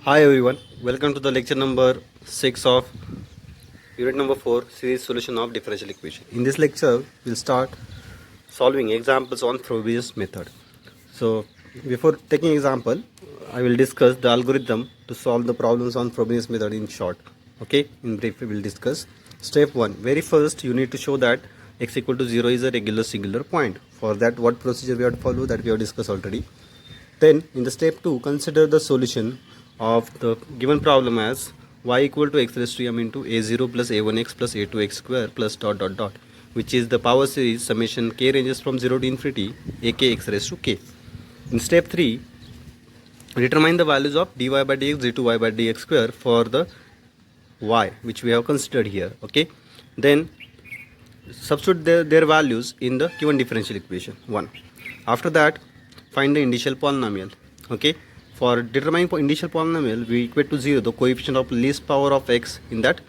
Hi everyone, welcome to the lecture number 6 of unit number 4 series solution of differential equation. In this lecture, we'll start solving examples on Frobenius method. So before taking example, I will discuss the algorithm to solve the problems on Frobenius method in short. Okay, in brief we will discuss. Step 1, very first you need to show that x equal to 0 is a regular singular point. For that, what procedure we have to follow, that we have discussed already. Then in the step 2, consider the solution of the given problem as y equal to x raised to m into a0 plus a1x plus a2x square plus dot dot dot, which is the power series summation k ranges from 0 to infinity ak x raised to k. In step 3, determine the values of dy by dx d2y by dx square for the y which we have considered here. Okay, then substitute their values in the given differential equation 1. After that, find the initial polynomial. Okay, for determining initial polynomial, we equate to 0 the coefficient of least power of x in that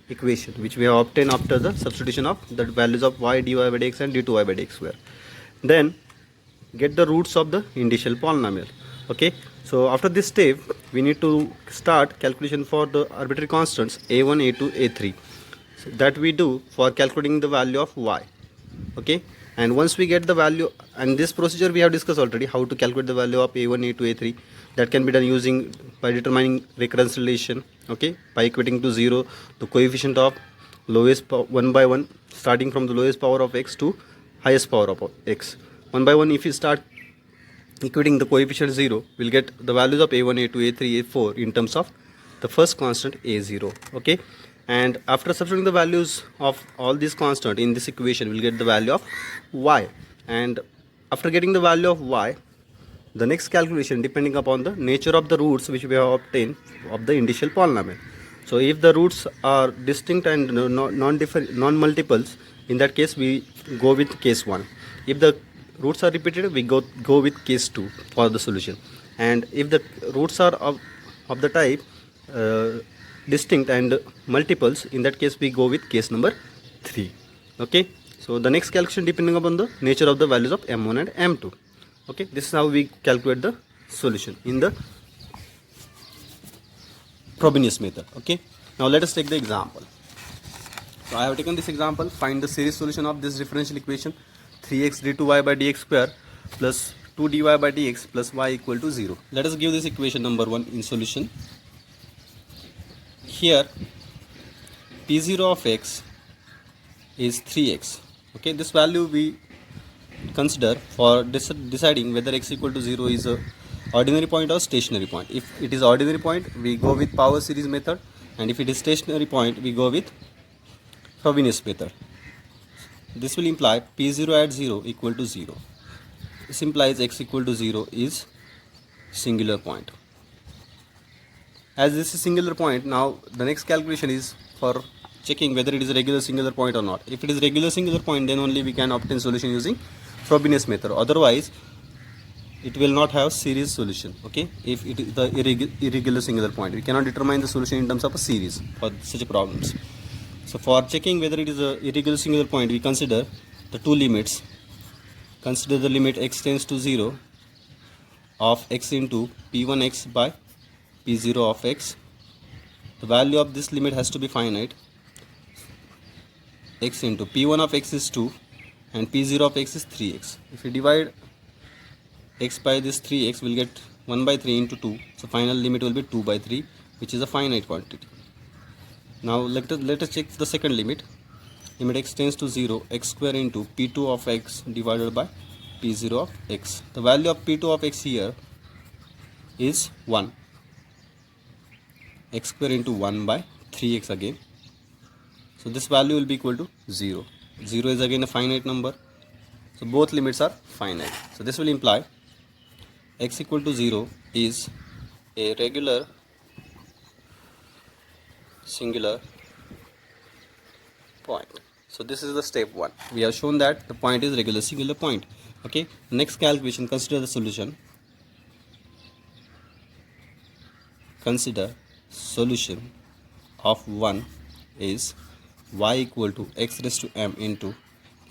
equation, which we have obtained after the substitution of the values of y dy by dx and d2y by dx square. Then get the roots of the initial polynomial. Okay, so after this step, we need to start calculation for the arbitrary constants a1, a2, a3. So that we do for calculating the value of y. Okay, and once we get the value, and this procedure we have discussed already, how to calculate the value of a1, a2, a3. That can be done using by determining recurrence relation. Okay, by equating to 0 the coefficient of lowest 1 by 1, starting from the lowest power of x to highest power of x 1 by 1. If you start equating the coefficient 0, we'll get the values of a1, a2, a3, a4 in terms of the first constant a0. Okay, and after substituting the values of all these constants in this equation, we'll get the value of y. And after getting the value of y, the next calculation depending upon the nature of the roots which we have obtained of the initial polynomial. So if the roots are distinct and non-multiples, in that case we go with case 1. If the roots are repeated, we go with case 2 for the solution. And if the roots are of the type distinct and multiples, in that case we go with case number 3. Okay, so the next calculation depending upon the nature of the values of m1 and m2. Okay, this is how we calculate the solution in the Frobenius method. Okay, now let us take the example. So I have taken this example. Find the series solution of this differential equation 3x d2y by dx square plus 2 dy by dx plus y equal to 0. Let us give this equation number 1 in solution. Here p0 of x is 3x. Okay, this value we consider for deciding whether x equal to 0 is a ordinary point or stationary point. If it is ordinary point, we go with power series method, and if it is stationary point, we go with Frobenius method. This will imply p0 at 0 equal to 0. This implies x equal to 0 is singular point. As this is singular point, now the next calculation is for checking whether it is a regular singular point or not. If it is regular singular point, then only we can obtain solution using Frobenius method. Otherwise, it will not have series solution. Okay, if it is the irregular singular point, we cannot determine the solution in terms of a series for such problems. So for checking whether it is a irregular singular point, we consider the two limits. Consider the limit x tends to 0 of x into p1x by p0 of x. The value of this limit has to be finite. X into p1 of x is 2 and p0 of x is 3x. If we divide x by this 3x, we'll get 1 by 3 into 2. So final limit will be 2 by 3, which is a finite quantity. Now let us check the second limit. Limit x tends to 0, x square into p2 of x divided by p0 of x. The value of p2 of x here is 1. X square into 1 by 3x again. So this value will be equal to 0. 0 is again a finite number. So both limits are finite. So this will imply x equal to 0 is a regular singular point. So this is the step 1. We have shown that the point is regular singular point. Okay, next calculation, consider the solution. Consider solution of 1 is y equal to x raised to m into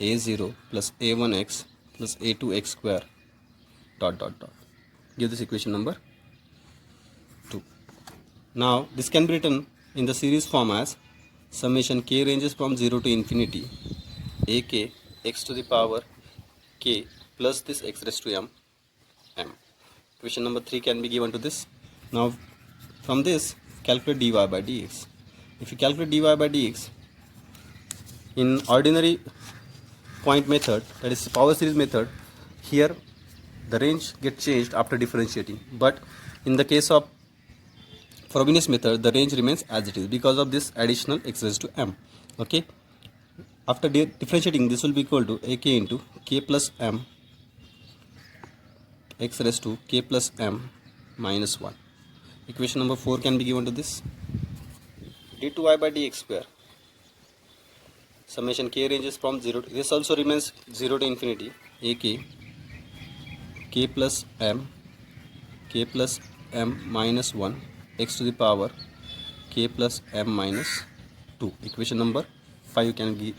a0 plus a1x plus a2x square dot dot dot. Give this equation number 2. Now this can be written in the series form as summation k ranges from 0 to infinity ak x to the power k plus this x raised to m. Equation number 3 can be given to this. Now from this calculate dy by dx. If you calculate dy by dx in ordinary point method, that is power series method, here the range gets changed after differentiating, but in the case of Frobenius method the range remains as it is because of this additional x raised to m. Okay, after differentiating this will be equal to ak into k plus m x raised to k plus m minus 1. Equation number 4 can be given to this. d2y by dx square summation k ranges from 0 to, this also remains 0 to infinity ak k plus m minus 1 x to the power k plus m minus 2. Equation number 5 can be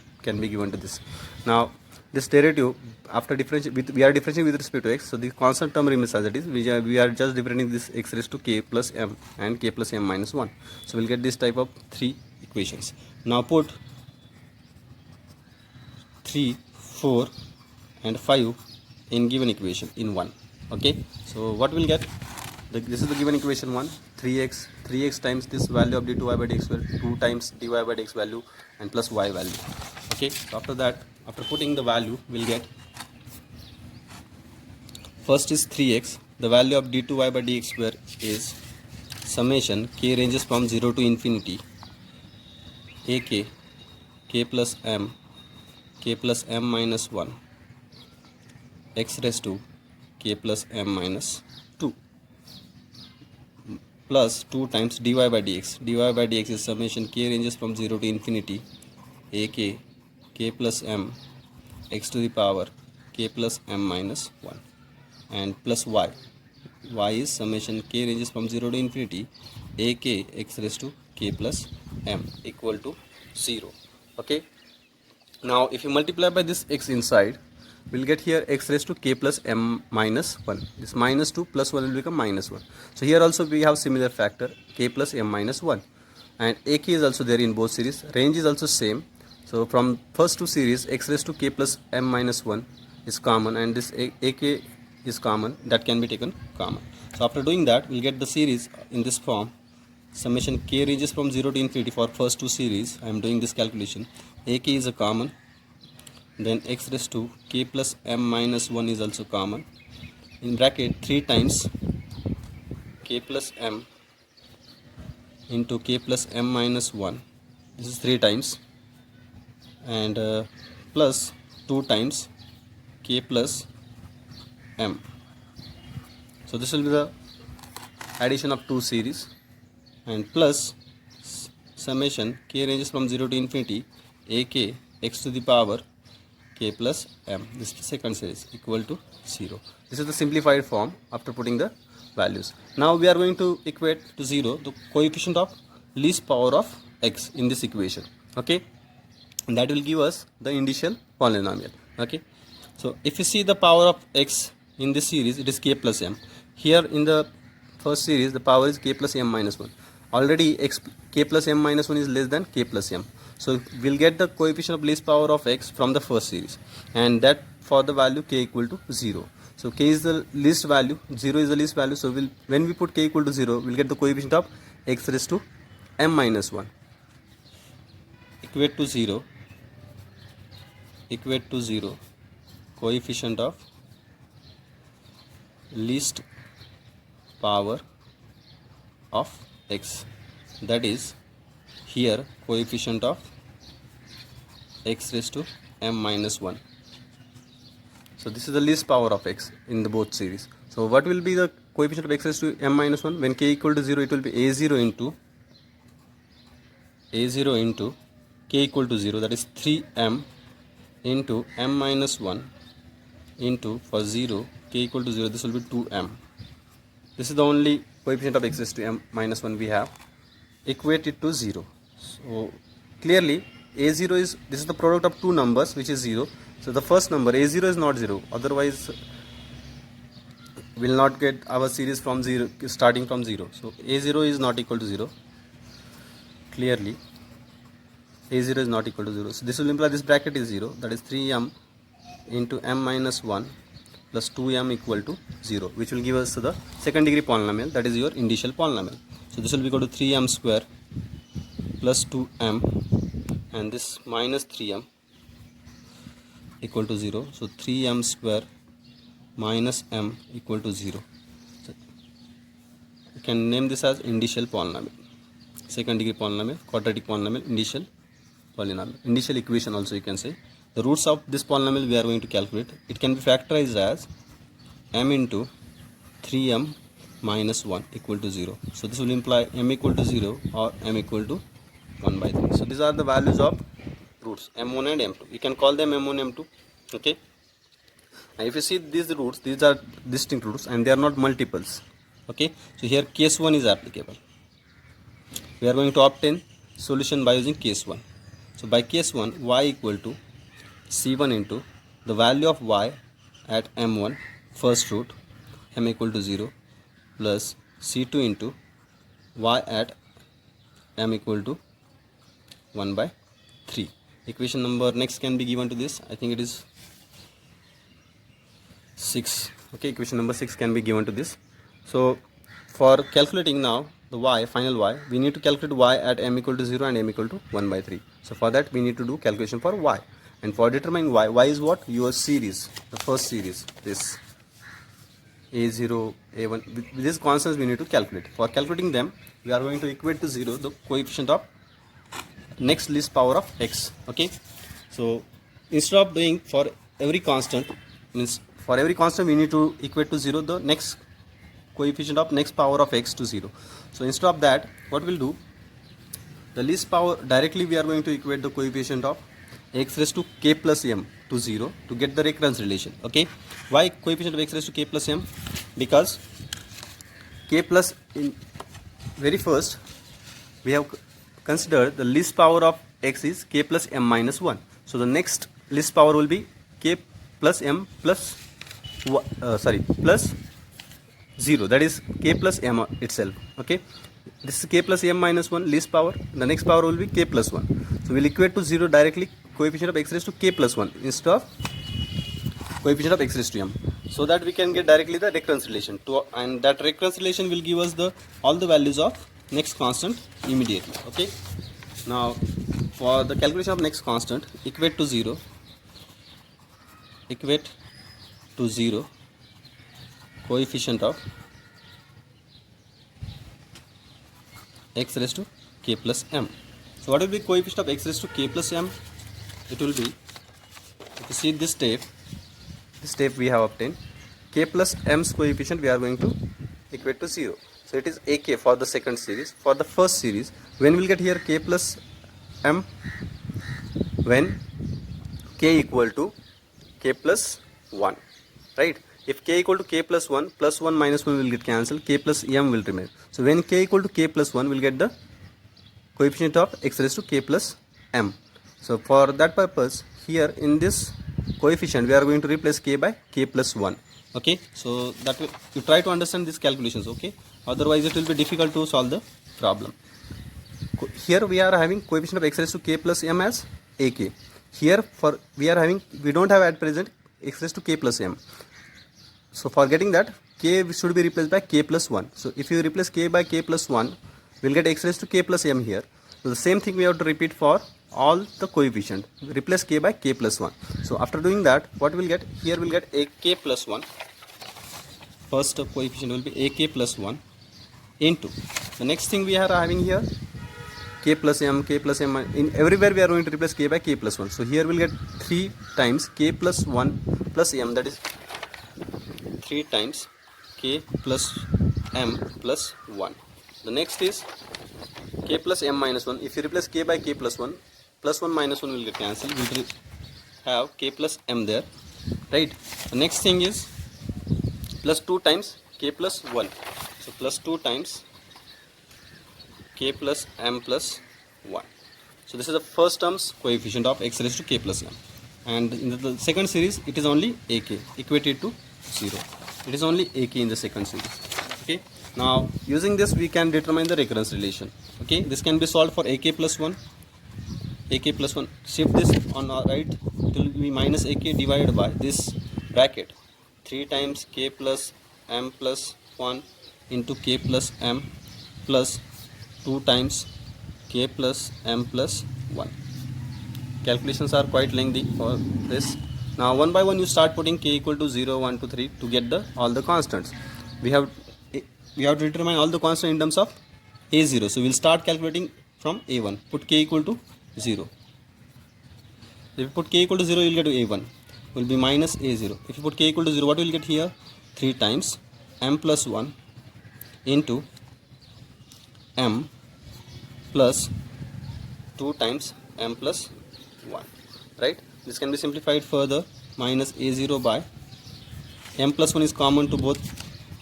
given to this. Now this derivative after differentiate we are differentiating with respect to x, so the constant term remains as it is. We are just differentiating this x raised to k plus m and k plus m minus 1, so we'll get this type of 3 equations. Now put 3, 4 and 5 in given equation in 1. Okay, so what we'll get, this is the given equation 1, 3x times this value of d2y by dx square, 2 times dy by dx value and plus y value. Okay, so after that, after putting the value, we'll get, first is 3x, the value of d2y by dx square is summation k ranges from 0 to infinity ak k plus m minus 1 x raised to k plus m minus 2 plus 2 times dy by dx is summation k ranges from 0 to infinity ak k plus m x to the power k plus m minus 1 and plus y is summation k ranges from 0 to infinity ak x raised to k plus m equal to 0. Okay, now if you multiply by this x inside, we'll get here x raised to k plus m minus 1. This minus 2 plus 1 will become minus 1. So here also we have similar factor k plus m minus 1, and ak is also there in both series. Range is also same. So from first two series x raised to k plus m minus 1 is common, and this ak is common, that can be taken common. So after doing that, we'll get the series in this form. Summation k ranges from 0 to infinity for first two series. I am doing this calculation. ak is a common, then x raised to k plus m minus 1 is also common, in bracket 3 times k plus m into k plus m minus 1, this is 3 times, and plus 2 times k plus m. So this will be the addition of two series, and plus summation k ranges from 0 to infinity ak x to the power k plus m, this is the second series, equal to 0. This is the simplified form after putting the values. Now we are going to equate to 0 the coefficient of least power of x in this equation. Okay, and that will give us the initial polynomial. Okay, so if you see the power of x in this series, it is k plus m. Here in the first series the power is k plus m minus 1. Already k plus m minus 1 is less than k plus m, so we'll get the coefficient of least power of x from the first series, and that for the value k equal to 0. So k is the least value, 0 is the least value, so when we put k equal to 0, we'll get the coefficient of x raised to m minus 1 equate to 0 coefficient of least power of x, that is here coefficient of x raised to m minus 1. So this is the least power of x in the both series. So what will be the coefficient of x raised to m minus 1? When k equal to 0, it will be a0 into k equal to 0, that is 3m into m minus 1 into, for 0 k equal to 0, this will be 2m. This is the only coefficient of x raised to m minus 1 we have. Equate it to 0. So clearly a0 is, this is the product of two numbers which is 0. So the first number a0 is not 0, otherwise will not get our series from 0, starting from 0. So a0 is not equal to 0. Clearly a0 is not equal to 0. So this will imply this bracket is 0, that is 3m into m minus 1 plus 2m equal to 0, which will give us the second degree polynomial, that is your initial polynomial. So this will be equal to 3m square plus 2m, and this minus 3m equal to 0. So 3m square minus m equal to 0. So you can name this as initial polynomial, second degree polynomial, quadratic polynomial, initial polynomial, initial equation also you can say. The roots of this polynomial we are going to calculate. It can be factorized as m into 3m minus 1 equal to 0. So this will imply m equal to 0 or m equal to 1 by 3. So these are the values of roots m1 and m2. You can call them m1, m2. Okay. Now if you see these roots, these are distinct roots and they are not multiples. Okay. So here case 1 is applicable. We are going to obtain solution by using case 1. So by case 1, y equal to c1 into the value of y at m1 first root m equal to 0 plus c2 into y at m equal to 1 by 3. Equation number next can be given to this. I think it is 6. Okay, equation number 6 can be given to this. So for calculating now the y, final y, we need to calculate y at m equal to 0 and m equal to 1 by 3. So for that we need to do calculation for y. And for determining y is what? Your series, the first series, this a0, a1, with these constants we need to calculate. For calculating them, we are going to equate to 0 the coefficient of next least power of x. Okay, so instead of doing for every constant, means for every constant we need to equate to 0 the next coefficient of next power of x to 0. So instead of that, what we'll do, the least power, directly we are going to equate the coefficient of x raised to k plus m to 0 to get the recurrence relation. Okay, why coefficient of x raised to k plus m? Because k plus, in very first we have considered the least power of x is k plus m minus 1. So the next least power will be k plus m plus plus 0, that is k plus m itself. Okay, this is k plus m minus 1 least power, the next power will be k plus 1. So we will equate to 0 directly coefficient of x raised to k plus 1 instead of coefficient of x raised to m, so that we can get directly the recurrence relation to, and that recurrence relation will give us the all the values of next constant immediately. Okay, now for the calculation of next constant, equate to 0 coefficient of x raised to k plus m. So what will be coefficient of x raised to k plus m? It will be, if you see this step we have obtained, k plus m's coefficient we are going to equate to 0. So it is ak for the second series. For the first series, when we will get here k plus m? When k equal to k plus 1, right? If k equal to k plus 1, plus 1 minus 1 will get cancelled, k plus m will remain. So when k equal to k plus 1, we will get the coefficient of x raised to k plus m. So for that purpose, here in this coefficient we are going to replace k by k plus 1. Okay, so that will, you try to understand these calculations. Okay, otherwise it will be difficult to solve the problem. Here we are having coefficient of x raised to k plus m as ak. Here for we don't have at present x raised to k plus m. So for getting that, k should be replaced by k plus 1. So if you replace k by k plus 1, we'll get x raised to k plus m here. So the same thing we have to repeat for all the coefficient. Replace k by k plus 1. So after doing that, what we'll get? Here we'll get ak plus 1. First coefficient will be ak plus 1 into the next thing we are having here, k plus m. In everywhere we are going to replace k by k plus 1. So here we'll get 3 times k plus 1 plus m, that is 3 times k plus m plus 1. The next is k plus m minus 1. If you replace k by k plus 1, plus 1 minus 1 will get cancelled. We will have k plus m there, right? The next thing is plus 2 times k plus 1. So plus 2 times k plus m plus 1. So this is the first term's coefficient of x raised to k plus m. And in the second series, it is only ak, equated to 0. It is only ak in the second series. Okay, now using this we can determine the recurrence relation. Okay, this can be solved for ak plus 1. ak plus 1, shift this on our right, it will be minus ak divided by this bracket 3 times k plus m plus 1 into k plus m plus 2 times k plus m plus 1. Calculations are quite lengthy for this. Now one by one you start putting k equal to 0, 1, 2, 3 to get the all the constants. We have to determine all the constants in terms of a0. So we'll start calculating from a1. Put k equal to 0. If you put k equal to 0, you'll get to a1 will be minus a0. If you put k equal to 0, what will you get here? 3 times m plus 1 into m plus 2 times m plus 1. Right? This can be simplified further. Minus a0 by m plus 1 is common to both.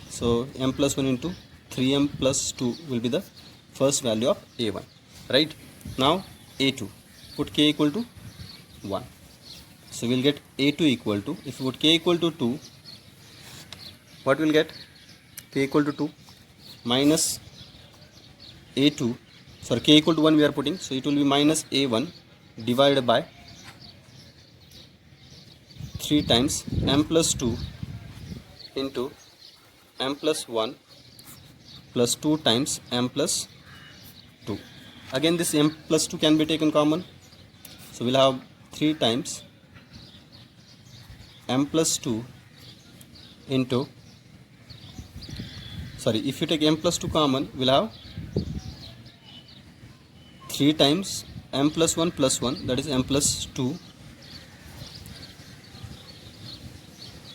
So m plus 1 into 3m plus 2 will be the first value of a1. Right? Now a2. Put k equal to 1. So we'll get a2 equal to, if you put k equal to 2, what we'll get? K equal to 2 minus a2, sorry, k equal to 1 we are putting, so it will be minus a1 divided by 3 times m plus 2 into m plus 1 plus 2 times m plus 2. Again this m plus 2 can be taken common, so we'll have 3 times m plus 2 into, sorry, if you take m plus 2 common, we'll have 3 times m plus 1 plus 1, that is m plus 2,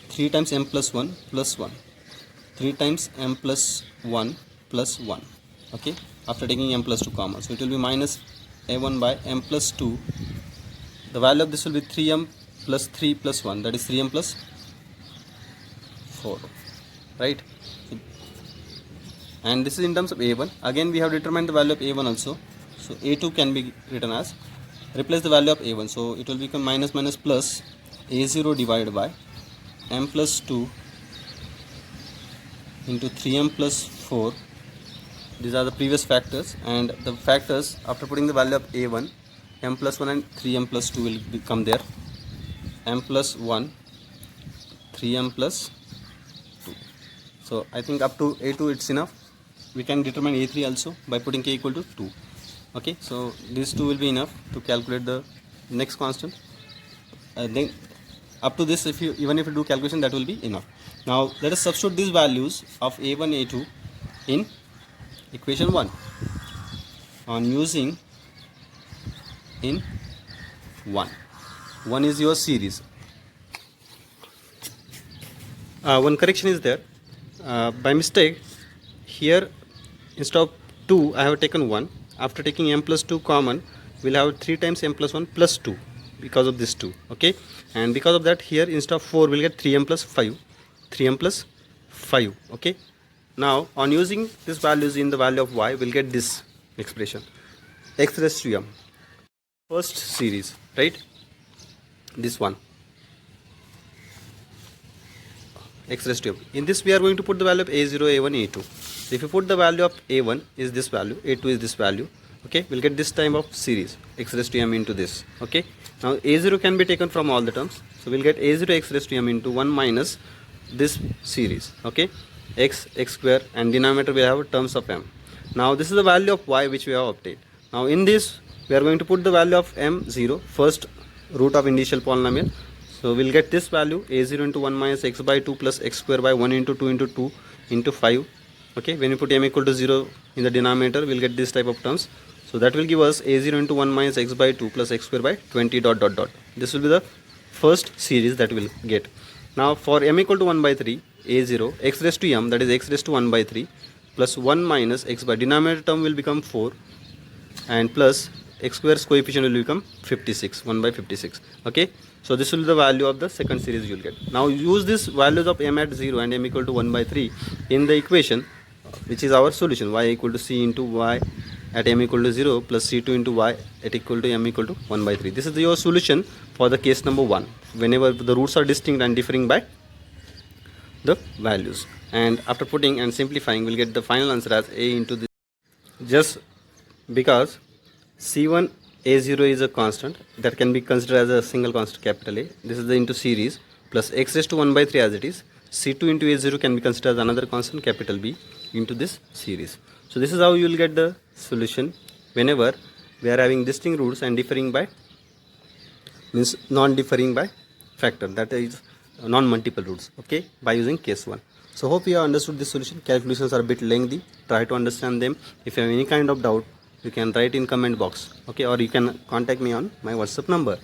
3 times m plus 1 plus 1, 3 times m plus 1 plus 1. Okay, after taking m plus 2 common, so it will be minus a1 by m plus 2. The value of this will be 3m plus 3 plus 1, that is 3m plus 4. Right? And this is in terms of a1. Again we have determined the value of a1 also. So a2 can be written as, replace the value of a1. So it will become minus minus plus a0 divided by m plus 2 into 3m plus 4. These are the previous factors, and the factors after putting the value of a1, m plus 1 and 3m plus 2 will become there. M plus 1, 3m plus 2. So I think up to a2 it's enough. We can determine a3 also by putting k equal to 2. Okay, so these two will be enough to calculate the next constant. Then up to this, even if you do calculation, that will be enough. Now let us substitute these values of a1, a2 in equation 1 on using in 1. 1 is your series. One correction is there. By mistake, here instead of 2, I have taken 1. After taking m plus 2 common, we'll have 3 times m plus 1 plus 2 because of this 2. Okay, and because of that, here instead of 4, we'll get 3m plus 5. 3m plus 5. Okay, now on using these values in the value of y, we'll get this expression x raised to m, first series, right? This one, x raised to m. In this we are going to put the value of a0, a1, a2. So if you put the value of a1 is this value, a2 is this value, okay, we'll get this type of series x raised to m into this. Okay, now a0 can be taken from all the terms, so we'll get a0 x raised to m into 1 minus this series. Okay, x square, and denominator we have terms of m. Now this is the value of y which we have obtained. Now in this we are going to put the value of m0, first root of initial polynomial. So we'll get this value a0 into 1 minus x by 2 plus x square by 1 into 2 into 2 into 5. Okay, when you put m equal to 0 in the denominator, we'll get this type of terms. So that will give us a0 into 1 minus x by 2 plus x square by 20 dot dot dot. This will be the first series that we'll get. Now for m equal to 1 by 3, a0 x raised to m, that is x raised to 1 by 3 plus 1 minus x by denominator term will become 4, and plus x square's coefficient will become 56, 1 by 56. Okay, so this will be the value of the second series you will get. Now use these values of m at 0 and m equal to 1 by 3 in the equation, which is our solution, y equal to c into y at m equal to 0 plus c2 into y at equal to m equal to 1 by 3. This is your solution for the case number 1, whenever the roots are distinct and differing by the values, and after putting and simplifying we'll get the final answer as a into this. Just because C1 A0 is a constant that can be considered as a single constant capital A, this is the into series, plus x raised to 1 by 3 as it is. C2 into A0 can be considered as another constant capital B into this series. So this is how you will get the solution whenever we are having distinct roots and differing by, means non-differing by factor, that is non-multiple roots, okay, by using case 1. So hope you have understood this solution. Calculations are a bit lengthy, try to understand them. If you have any kind of doubt, you can write in comment box, okay, or you can contact me on my WhatsApp number.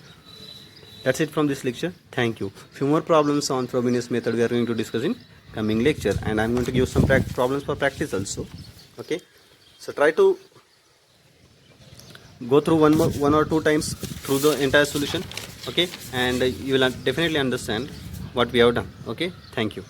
That's it from this lecture. Thank you. Few more problems on Frobenius method we are going to discuss in coming lecture, and I'm going to give some problems for practice also, okay. So try to go through one or two times through the entire solution, okay, and you will definitely understand what we have done, okay. Thank you.